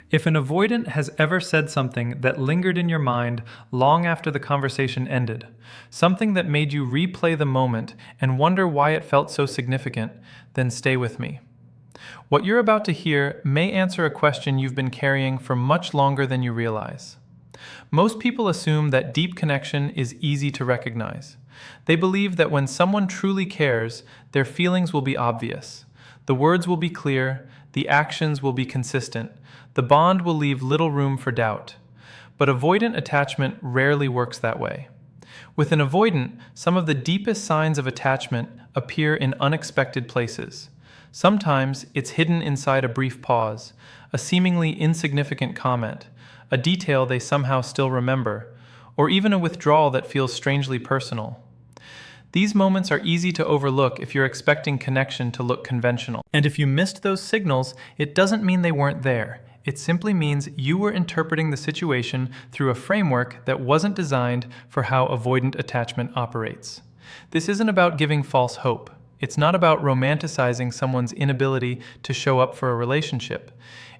If an avoidant has ever said something that lingered in your mind long after the conversation ended, something that made you replay the moment and wonder why it felt so significant, then stay with me. What you're about to hear may answer a question you've been carrying for much longer than you realize. Most people assume that deep connection is easy to recognize. They believe that when someone truly cares, their feelings will be obvious. The words will be clear, the actions will be consistent, the bond will leave little room for doubt. But avoidant attachment rarely works that way. With an avoidant, some of the deepest signs of attachment appear in unexpected places. Sometimes it's hidden inside a brief pause, a seemingly insignificant comment, a detail they somehow still remember, or even a withdrawal that feels strangely personal. These moments are easy to overlook if you're expecting connection to look conventional. And if you missed those signals, it doesn't mean they weren't there. It simply means you were interpreting the situation through a framework that wasn't designed for how avoidant attachment operates. This isn't about giving false hope. It's not about romanticizing someone's inability to show up for a relationship.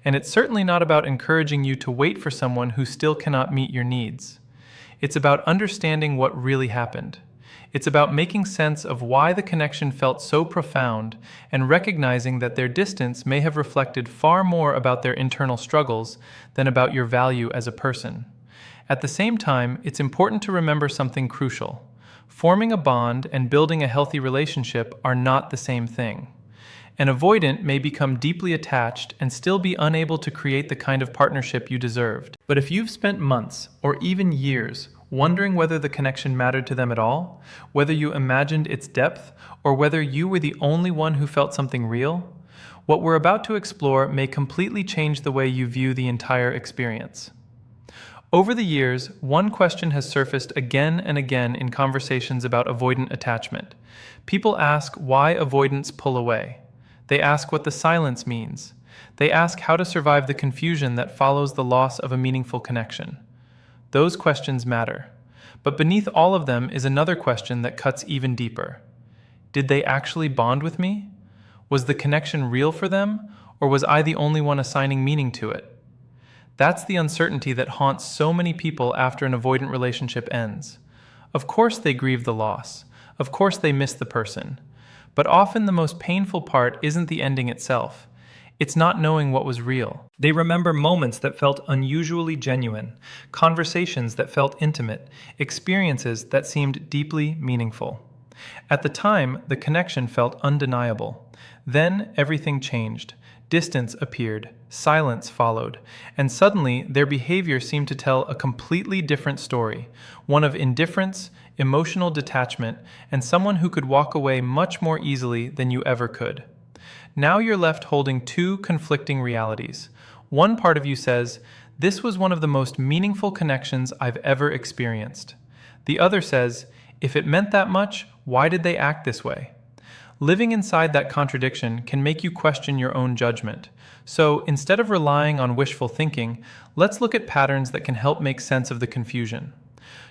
And it's certainly not about encouraging you to wait for someone who still cannot meet your needs. It's about understanding what really happened. It's about making sense of why the connection felt so profound and recognizing that their distance may have reflected far more about their internal struggles than about your value as a person. At the same time, it's important to remember something crucial. Forming a bond and building a healthy relationship are not the same thing. An avoidant may become deeply attached and still be unable to create the kind of partnership you deserved. But if you've spent months or even years wondering whether the connection mattered to them at all, whether you imagined its depth, or whether you were the only one who felt something real, what we're about to explore may completely change the way you view the entire experience. Over the years, one question has surfaced again and again in conversations about avoidant attachment. People ask why avoidants pull away. They ask what the silence means. They ask how to survive the confusion that follows the loss of a meaningful connection. Those questions matter. But beneath all of them is another question that cuts even deeper. Did they actually bond with me? Was the connection real for them, or was I the only one assigning meaning to it? That's the uncertainty that haunts so many people after an avoidant relationship ends. Of course they grieve the loss. Of course they miss the person. But often the most painful part isn't the ending itself. It's not knowing what was real. They remember moments that felt unusually genuine, conversations that felt intimate, experiences that seemed deeply meaningful. At the time, the connection felt undeniable. Then everything changed. Distance appeared, silence followed, and suddenly their behavior seemed to tell a completely different story, one of indifference, emotional detachment, and someone who could walk away much more easily than you ever could. Now you're left holding two conflicting realities. One part of you says, "This was one of the most meaningful connections I've ever experienced." The other says, "If it meant that much, why did they act this way?" Living inside that contradiction can make you question your own judgment. So instead of relying on wishful thinking, let's look at patterns that can help make sense of the confusion.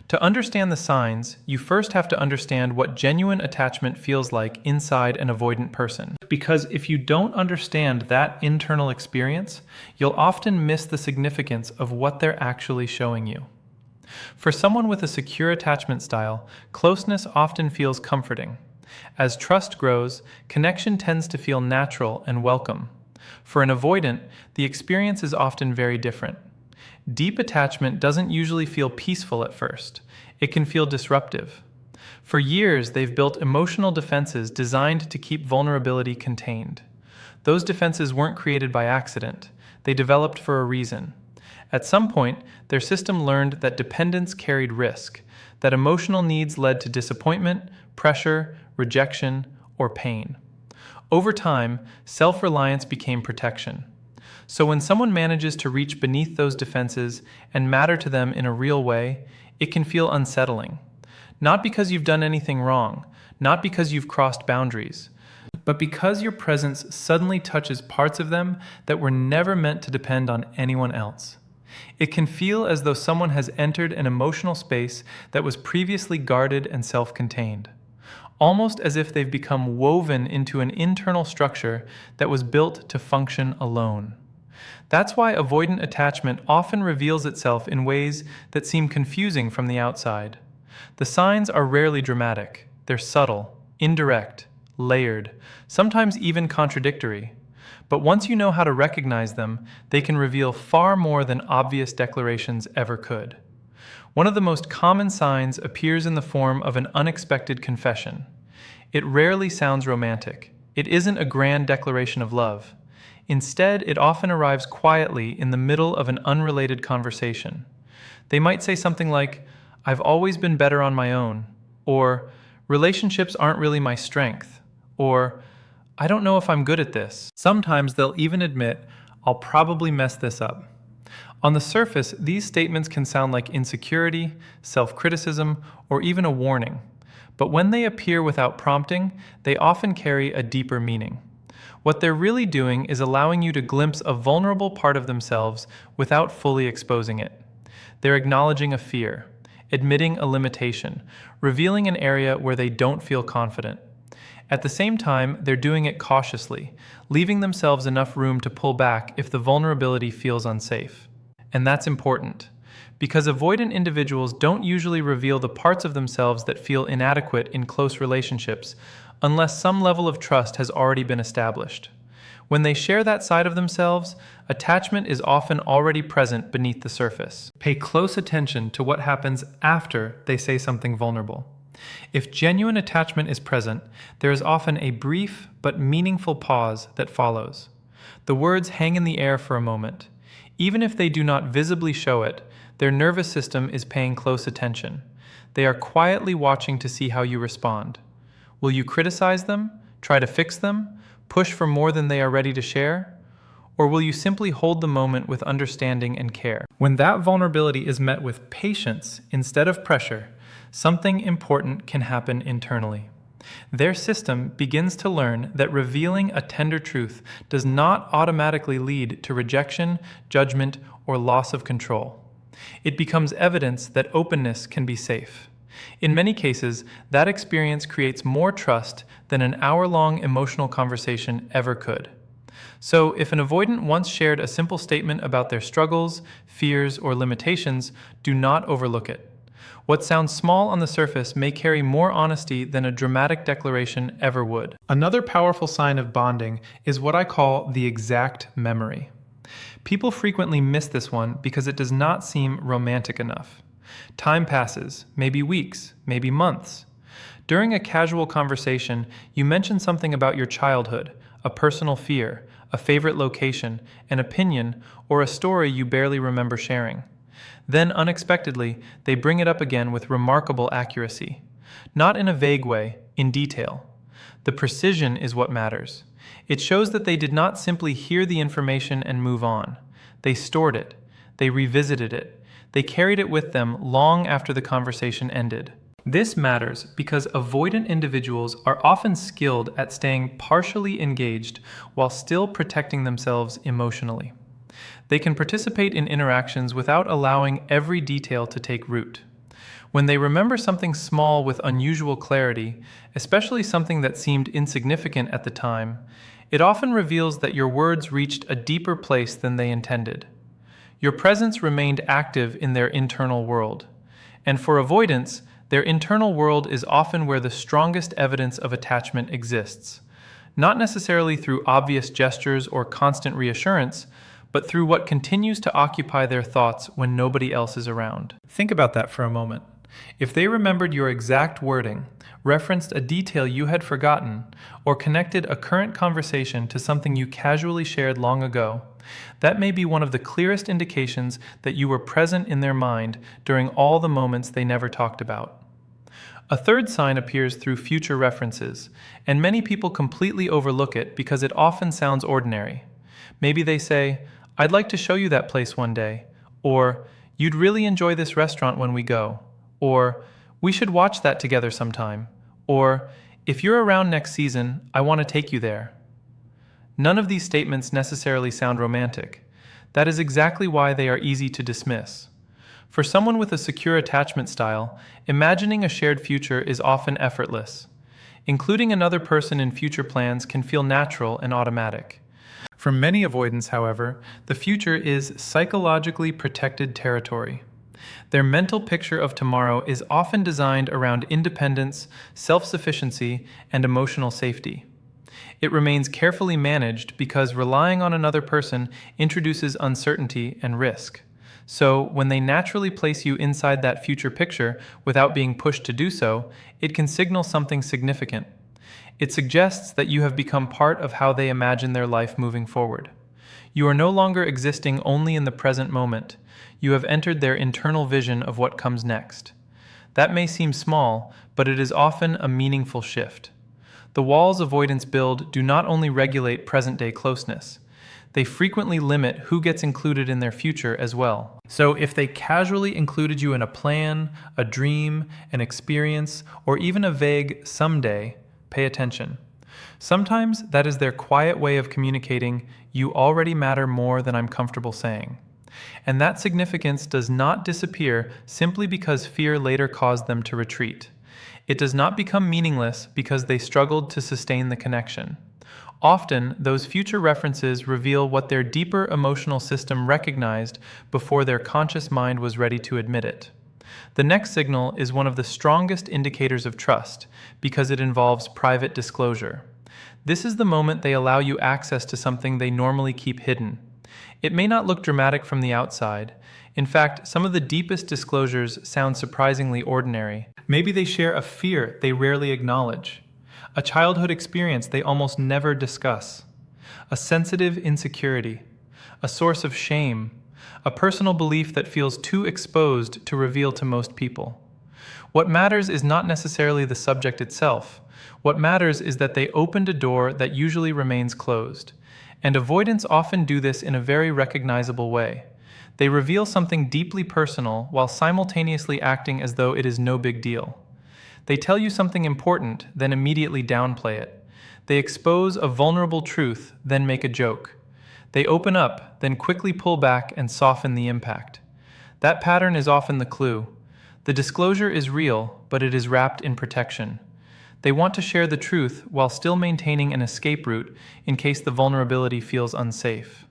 To understand the signs, you first have to understand what genuine attachment feels like inside an avoidant person. Because if you don't understand that internal experience, you'll often miss the significance of what they're actually showing you. For someone with a secure attachment style, closeness often feels comforting. As trust grows, connection tends to feel natural and welcome. For an avoidant, the experience is often very different. Deep attachment doesn't usually feel peaceful at first. It can feel disruptive. For years, they've built emotional defenses designed to keep vulnerability contained. Those defenses weren't created by accident. They developed for a reason. At some point, their system learned that dependence carried risk, that emotional needs led to disappointment, pressure, rejection, or pain. Over time, self-reliance became protection. So when someone manages to reach beneath those defenses and matter to them in a real way, it can feel unsettling. Not because you've done anything wrong, not because you've crossed boundaries, but because your presence suddenly touches parts of them that were never meant to depend on anyone else. It can feel as though someone has entered an emotional space that was previously guarded and self-contained. Almost as if they've become woven into an internal structure that was built to function alone. That's why avoidant attachment often reveals itself in ways that seem confusing from the outside. The signs are rarely dramatic. They're subtle, indirect, layered, sometimes even contradictory. But once you know how to recognize them, they can reveal far more than obvious declarations ever could. One of the most common signs appears in the form of an unexpected confession. It rarely sounds romantic. It isn't a grand declaration of love. Instead, it often arrives quietly in the middle of an unrelated conversation. They might say something like, "I've always been better on my own," or "Relationships aren't really my strength," or "I don't know if I'm good at this." Sometimes they'll even admit, "I'll probably mess this up." On the surface, these statements can sound like insecurity, self-criticism, or even a warning. But when they appear without prompting, they often carry a deeper meaning. What they're really doing is allowing you to glimpse a vulnerable part of themselves without fully exposing it. They're acknowledging a fear, admitting a limitation, revealing an area where they don't feel confident. At the same time, they're doing it cautiously, leaving themselves enough room to pull back if the vulnerability feels unsafe. And that's important, because avoidant individuals don't usually reveal the parts of themselves that feel inadequate in close relationships unless some level of trust has already been established. When they share that side of themselves, attachment is often already present beneath the surface. Pay close attention to what happens after they say something vulnerable. If genuine attachment is present, there is often a brief but meaningful pause that follows. The words hang in the air for a moment. Even if they do not visibly show it, their nervous system is paying close attention. They are quietly watching to see how you respond. Will you criticize them, try to fix them, push for more than they are ready to share? Or will you simply hold the moment with understanding and care? When that vulnerability is met with patience instead of pressure, something important can happen internally. Their system begins to learn that revealing a tender truth does not automatically lead to rejection, judgment, or loss of control. It becomes evidence that openness can be safe. In many cases, that experience creates more trust than an hour-long emotional conversation ever could. So, if an avoidant once shared a simple statement about their struggles, fears, or limitations, do not overlook it. What sounds small on the surface may carry more honesty than a dramatic declaration ever would. Another powerful sign of bonding is what I call the exact memory. People frequently miss this one because it does not seem romantic enough. Time passes, maybe weeks, maybe months. During a casual conversation, you mention something about your childhood, a personal fear, a favorite location, an opinion, or a story you barely remember sharing. Then, unexpectedly, they bring it up again with remarkable accuracy. Not in a vague way, in detail. The precision is what matters. It shows that they did not simply hear the information and move on. They stored it. They revisited it. They carried it with them long after the conversation ended. This matters because avoidant individuals are often skilled at staying partially engaged while still protecting themselves emotionally. They can participate in interactions without allowing every detail to take root. When they remember something small with unusual clarity, especially something that seemed insignificant at the time, it often reveals that your words reached a deeper place than they intended. Your presence remained active in their internal world. And for avoidants, their internal world is often where the strongest evidence of attachment exists. Not necessarily through obvious gestures or constant reassurance, but through what continues to occupy their thoughts when nobody else is around. Think about that for a moment. If they remembered your exact wording, referenced a detail you had forgotten, or connected a current conversation to something you casually shared long ago, that may be one of the clearest indications that you were present in their mind during all the moments they never talked about. A third sign appears through future references, and many people completely overlook it because it often sounds ordinary. Maybe they say, "I'd like to show you that place one day," or "You'd really enjoy this restaurant when we go," or "We should watch that together sometime," or "If you're around next season, I want to take you there." None of these statements necessarily sound romantic. That is exactly why they are easy to dismiss. For someone with a secure attachment style, imagining a shared future is often effortless. Including another person in future plans can feel natural and automatic. For many avoidants, however, the future is psychologically protected territory. Their mental picture of tomorrow is often designed around independence, self-sufficiency, and emotional safety. It remains carefully managed because relying on another person introduces uncertainty and risk. So, when they naturally place you inside that future picture without being pushed to do so, it can signal something significant. It suggests that you have become part of how they imagine their life moving forward. You are no longer existing only in the present moment. You have entered their internal vision of what comes next. That may seem small, but it is often a meaningful shift. The walls avoidants build do not only regulate present-day closeness, they frequently limit who gets included in their future as well. So if they casually included you in a plan, a dream, an experience, or even a vague someday, pay attention. Sometimes that is their quiet way of communicating, "You already matter more than I'm comfortable saying." And that significance does not disappear simply because fear later caused them to retreat. It does not become meaningless because they struggled to sustain the connection. Often, those future references reveal what their deeper emotional system recognized before their conscious mind was ready to admit it. The next signal is one of the strongest indicators of trust because it involves private disclosure. This is the moment they allow you access to something they normally keep hidden. It may not look dramatic from the outside. In fact, some of the deepest disclosures sound surprisingly ordinary. Maybe they share a fear they rarely acknowledge, a childhood experience they almost never discuss, a sensitive insecurity, a source of shame, a personal belief that feels too exposed to reveal to most people. What matters is not necessarily the subject itself. What matters is that they opened a door that usually remains closed. And avoidants often do this in a very recognizable way. They reveal something deeply personal while simultaneously acting as though it is no big deal. They tell you something important, then immediately downplay it. They expose a vulnerable truth, then make a joke. They open up, then quickly pull back and soften the impact. That pattern is often the clue. The disclosure is real, but it is wrapped in protection. They want to share the truth while still maintaining an escape route in case the vulnerability feels unsafe.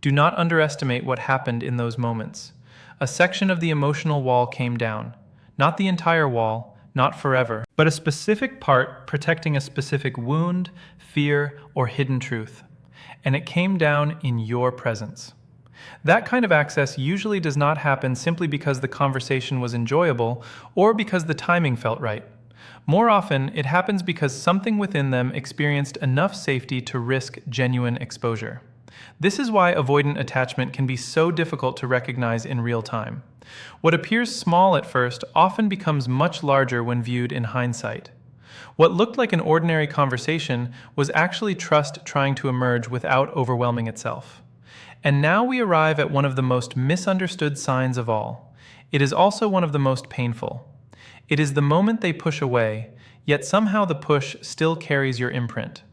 Do not underestimate what happened in those moments. A section of the emotional wall came down. Not the entire wall, not forever, but a specific part protecting a specific wound, fear, or hidden truth. And it came down in your presence. That kind of access usually does not happen simply because the conversation was enjoyable or because the timing felt right. More often, it happens because something within them experienced enough safety to risk genuine exposure. This is why avoidant attachment can be so difficult to recognize in real time. What appears small at first often becomes much larger when viewed in hindsight. What looked like an ordinary conversation was actually trust trying to emerge without overwhelming itself. And now we arrive at one of the most misunderstood signs of all. It is also one of the most painful. It is the moment they push away, yet somehow the push still carries your imprint.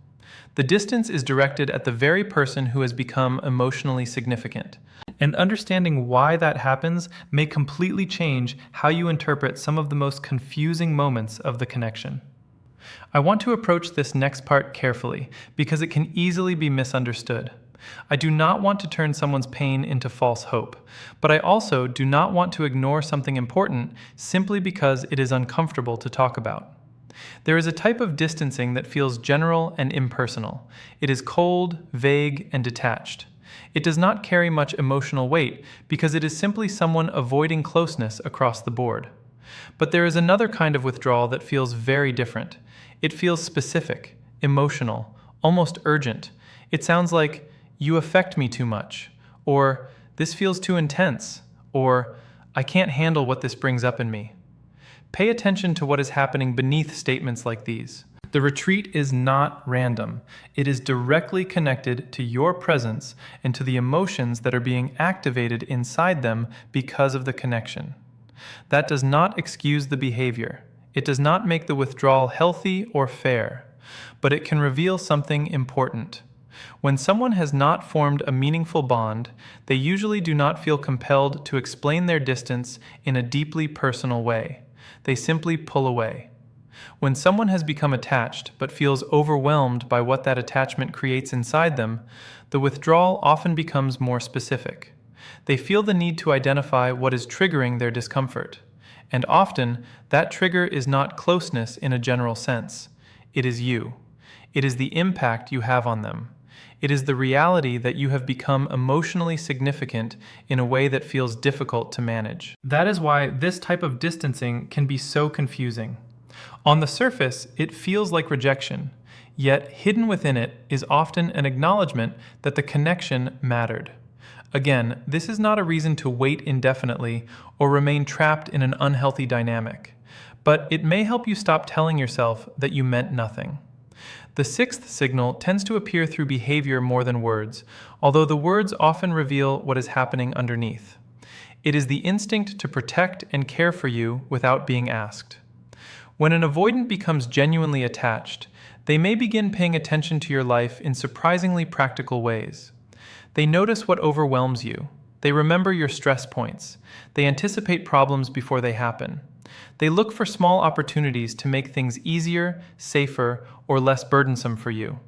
The distance is directed at the very person who has become emotionally significant. And understanding why that happens may completely change how you interpret some of the most confusing moments of the connection. I want to approach this next part carefully because it can easily be misunderstood. I do not want to turn someone's pain into false hope, but I also do not want to ignore something important simply because it is uncomfortable to talk about. There is a type of distancing that feels general and impersonal. It is cold, vague, and detached. It does not carry much emotional weight because it is simply someone avoiding closeness across the board. But there is another kind of withdrawal that feels very different. It feels specific, emotional, almost urgent. It sounds like, "You affect me too much," or "This feels too intense," or "I can't handle what this brings up in me." Pay attention to what is happening beneath statements like these. The retreat is not random. It is directly connected to your presence and to the emotions that are being activated inside them because of the connection. That does not excuse the behavior. It does not make the withdrawal healthy or fair, but it can reveal something important. When someone has not formed a meaningful bond, they usually do not feel compelled to explain their distance in a deeply personal way. They simply pull away. When someone has become attached but feels overwhelmed by what that attachment creates inside them, the withdrawal often becomes more specific. They feel the need to identify what is triggering their discomfort. And often, that trigger is not closeness in a general sense. It is you. It is the impact you have on them. It is the reality that you have become emotionally significant in a way that feels difficult to manage. That is why this type of distancing can be so confusing. On the surface, it feels like rejection, yet hidden within it is often an acknowledgement that the connection mattered. Again, this is not a reason to wait indefinitely or remain trapped in an unhealthy dynamic, but it may help you stop telling yourself that you meant nothing. The sixth signal tends to appear through behavior more than words, although the words often reveal what is happening underneath. It is the instinct to protect and care for you without being asked. When an avoidant becomes genuinely attached, they may begin paying attention to your life in surprisingly practical ways. They notice what overwhelms you. They remember your stress points. They anticipate problems before they happen. They look for small opportunities to make things easier, safer, or less burdensome for you.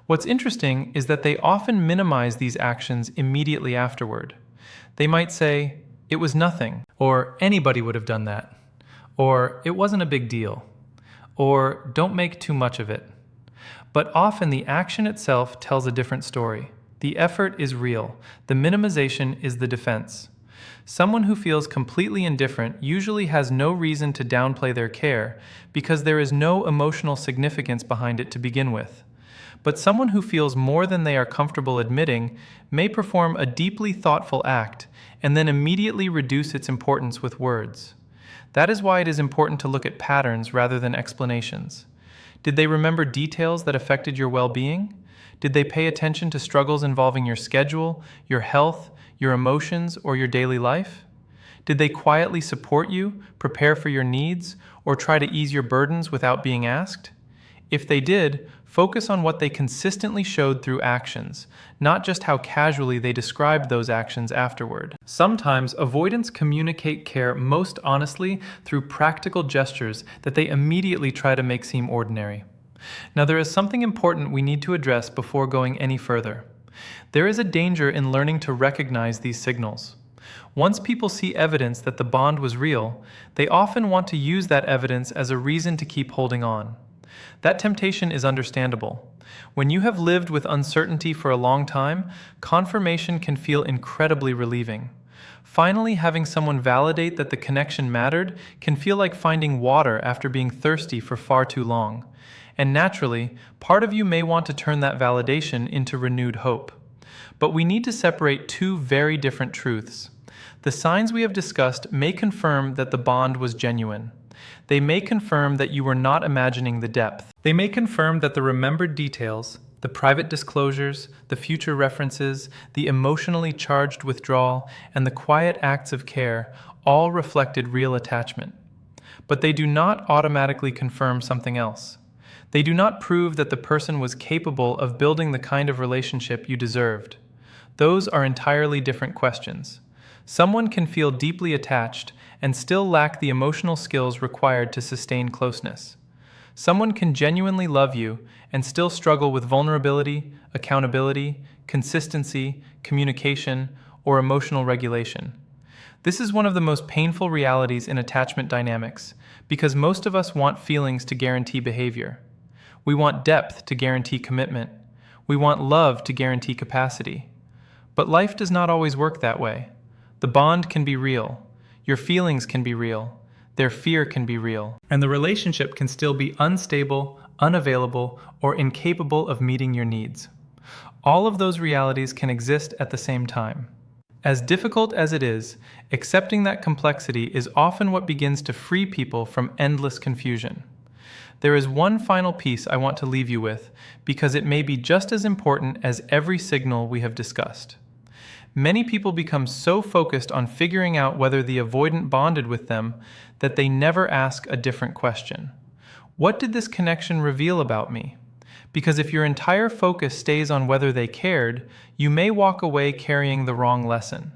What's interesting is that they often minimize these actions immediately afterward. They might say, "It was nothing," or "Anybody would have done that," or "It wasn't a big deal," or "Don't make too much of it." But often the action itself tells a different story. The effort is real. The minimization is the defense. Someone who feels completely indifferent usually has no reason to downplay their care because there is no emotional significance behind it to begin with. But someone who feels more than they are comfortable admitting may perform a deeply thoughtful act and then immediately reduce its importance with words. That is why it is important to look at patterns rather than explanations. Did they remember details that affected your well-being? Did they pay attention to struggles involving your schedule, your health, your emotions, or your daily life? Did they quietly support you, prepare for your needs, or try to ease your burdens without being asked? If they did, focus on what they consistently showed through actions, not just how casually they described those actions afterward. Sometimes avoidants communicate care most honestly through practical gestures that they immediately try to make seem ordinary. Now, there is something important we need to address before going any further. There is a danger in learning to recognize these signals. Once people see evidence that the bond was real, they often want to use that evidence as a reason to keep holding on. That temptation is understandable. When you have lived with uncertainty for a long time, confirmation can feel incredibly relieving. Finally, having someone validate that the connection mattered can feel like finding water after being thirsty for far too long. And naturally, part of you may want to turn that validation into renewed hope. But we need to separate two very different truths. The signs we have discussed may confirm that the bond was genuine. They may confirm that you were not imagining the depth. They may confirm that the remembered details, the private disclosures, the future references, the emotionally charged withdrawal, and the quiet acts of care all reflected real attachment. But they do not automatically confirm something else. They do not prove that the person was capable of building the kind of relationship you deserved. Those are entirely different questions. Someone can feel deeply attached and still lack the emotional skills required to sustain closeness. Someone can genuinely love you and still struggle with vulnerability, accountability, consistency, communication, or emotional regulation. This is one of the most painful realities in attachment dynamics, because most of us want feelings to guarantee behavior. We want depth to guarantee commitment. We want love to guarantee capacity. But life does not always work that way. The bond can be real. Your feelings can be real. Their fear can be real. And the relationship can still be unstable, unavailable, or incapable of meeting your needs. All of those realities can exist at the same time. As difficult as it is, accepting that complexity is often what begins to free people from endless confusion. There is one final piece I want to leave you with, because it may be just as important as every signal we have discussed. Many people become so focused on figuring out whether the avoidant bonded with them that they never ask a different question. What did this connection reveal about me? Because if your entire focus stays on whether they cared, you may walk away carrying the wrong lesson.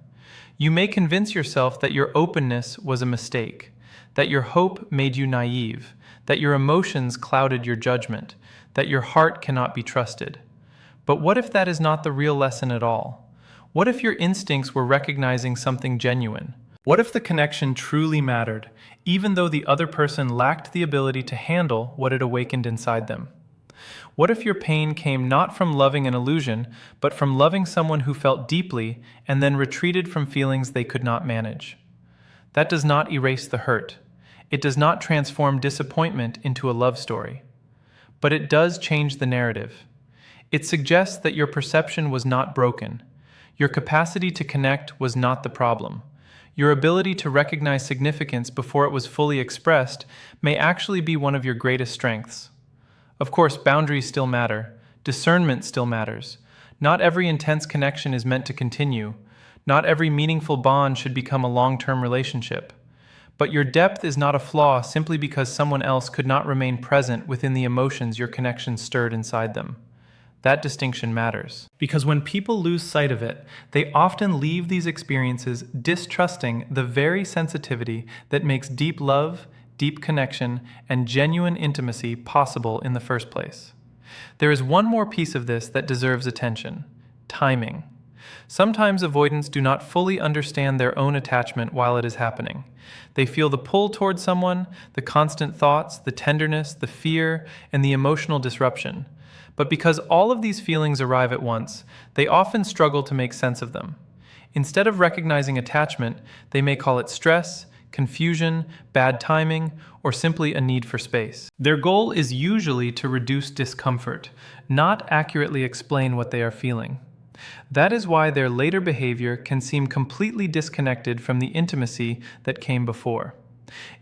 You may convince yourself that your openness was a mistake, that your hope made you naive, that your emotions clouded your judgment, that your heart cannot be trusted. But what if that is not the real lesson at all? What if your instincts were recognizing something genuine? What if the connection truly mattered, even though the other person lacked the ability to handle what it awakened inside them? What if your pain came not from loving an illusion, but from loving someone who felt deeply and then retreated from feelings they could not manage? That does not erase the hurt. It does not transform disappointment into a love story. But it does change the narrative. It suggests that your perception was not broken. Your capacity to connect was not the problem. Your ability to recognize significance before it was fully expressed may actually be one of your greatest strengths. Of course, boundaries still matter. Discernment still matters. Not every intense connection is meant to continue. Not every meaningful bond should become a long-term relationship. But your depth is not a flaw simply because someone else could not remain present within the emotions your connection stirred inside them. That distinction matters. Because when people lose sight of it, they often leave these experiences distrusting the very sensitivity that makes deep love, deep connection, and genuine intimacy possible in the first place. There is one more piece of this that deserves attention: timing. Sometimes avoidants do not fully understand their own attachment while it is happening. They feel the pull toward someone, the constant thoughts, the tenderness, the fear, and the emotional disruption. But because all of these feelings arrive at once, they often struggle to make sense of them. Instead of recognizing attachment, they may call it stress, confusion, bad timing, or simply a need for space. Their goal is usually to reduce discomfort, not accurately explain what they are feeling. That is why their later behavior can seem completely disconnected from the intimacy that came before.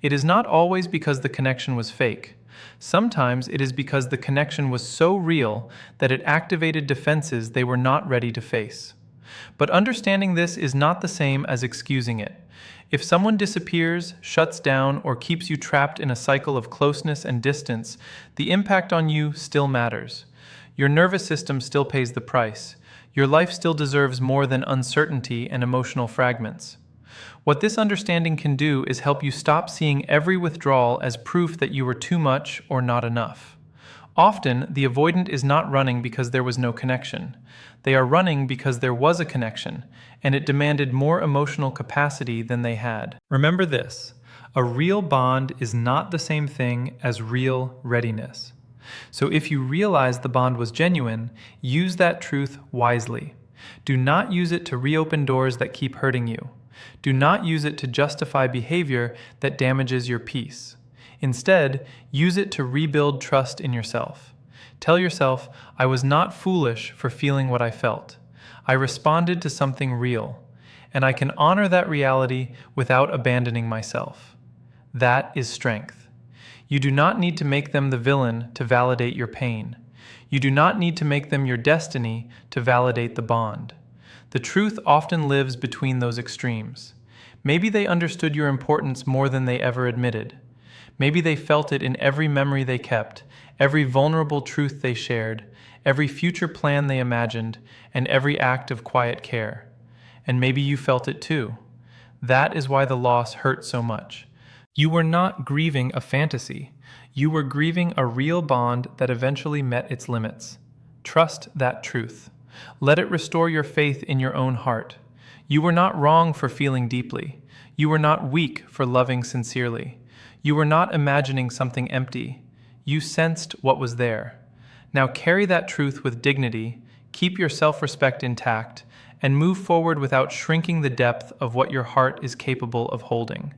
It is not always because the connection was fake. Sometimes it is because the connection was so real that it activated defenses they were not ready to face. But understanding this is not the same as excusing it. If someone disappears, shuts down, or keeps you trapped in a cycle of closeness and distance, the impact on you still matters. Your nervous system still pays the price. Your life still deserves more than uncertainty and emotional fragments. What this understanding can do is help you stop seeing every withdrawal as proof that you were too much or not enough. Often, the avoidant is not running because there was no connection. They are running because there was a connection, and it demanded more emotional capacity than they had. Remember this: a real bond is not the same thing as real readiness. So if you realize the bond was genuine, use that truth wisely. Do not use it to reopen doors that keep hurting you. Do not use it to justify behavior that damages your peace. Instead, use it to rebuild trust in yourself. Tell yourself, I was not foolish for feeling what I felt. I responded to something real, and I can honor that reality without abandoning myself. That is strength. You do not need to make them the villain to validate your pain. You do not need to make them your destiny to validate the bond. The truth often lives between those extremes. Maybe they understood your importance more than they ever admitted. Maybe they felt it in every memory they kept, every vulnerable truth they shared, every future plan they imagined, and every act of quiet care. And maybe you felt it too. That is why the loss hurt so much. You were not grieving a fantasy. You were grieving a real bond that eventually met its limits. Trust that truth. Let it restore your faith in your own heart. You were not wrong for feeling deeply. You were not weak for loving sincerely. You were not imagining something empty. You sensed what was there. Now carry that truth with dignity, keep your self-respect intact, and move forward without shrinking the depth of what your heart is capable of holding.